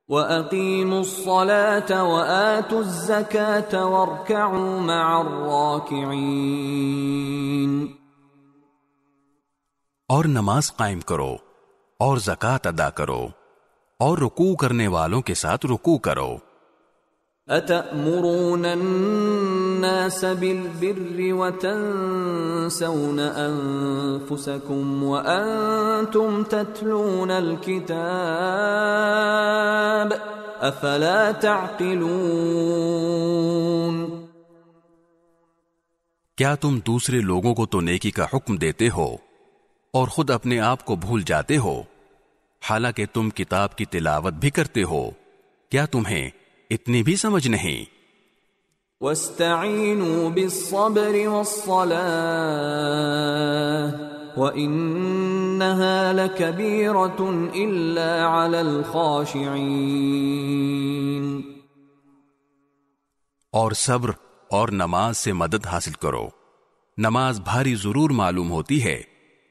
وَأَقِيمُوا الصَّلَاةَ وَآتُوا الزَّكَاةَ وَارْكَعُوا مَعَ الرَّاكِعِينَ، اور نماز قائم کرو اور زکوٰۃ ادا کرو اور رکوع کرنے والوں کے ساتھ رکوع کرو۔ أَتَأْمُرُونَ النَّاسَ بِالْبِرِّ وَتَنْسَوْنَ أَنفُسَكُمْ وَأَنْتُمْ تَتْلُونَ الْكِتَابَ أَفَلَا تَعْقِلُونَ؟ کیا تم دوسرے لوگوں کو تو نیکی کا حکم دیتے ہو اور خود اپنے آپ کو بھول جاتے ہو، حالانکہ تم کتاب کی تلاوت بھی کرتے ہو؟ کیا تمہیں اتنی بھی سمجھ نہیں؟ وَاسْتَعِینُوا بِالصَّبْرِ وَالصَّلَاةِ وَإِنَّهَا لَكَبِيرَةٌ إِلَّا عَلَى الْخَاشِعِينَ، اور صبر اور نماز سے مدد حاصل کرو۔ نماز بھاری ضرور معلوم ہوتی ہے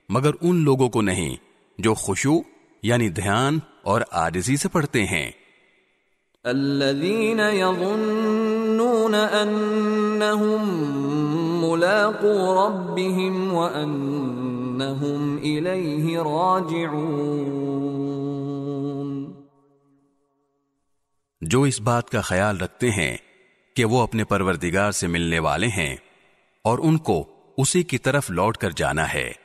مگر ان لوگوں کو نہیں جو خشوع یعنی دھیان اور عاجزی سے پڑھتے ہیں۔ الذين يظنون أنهم ملاقو ربهم وأنهم إليه راجعون، جو اس بات کا خیال رکھتے ہیں کہ وہ اپنے پروردگار سے ملنے والے ہیں اور ان کو اسی کی طرف لوٹ کر جانا ہے۔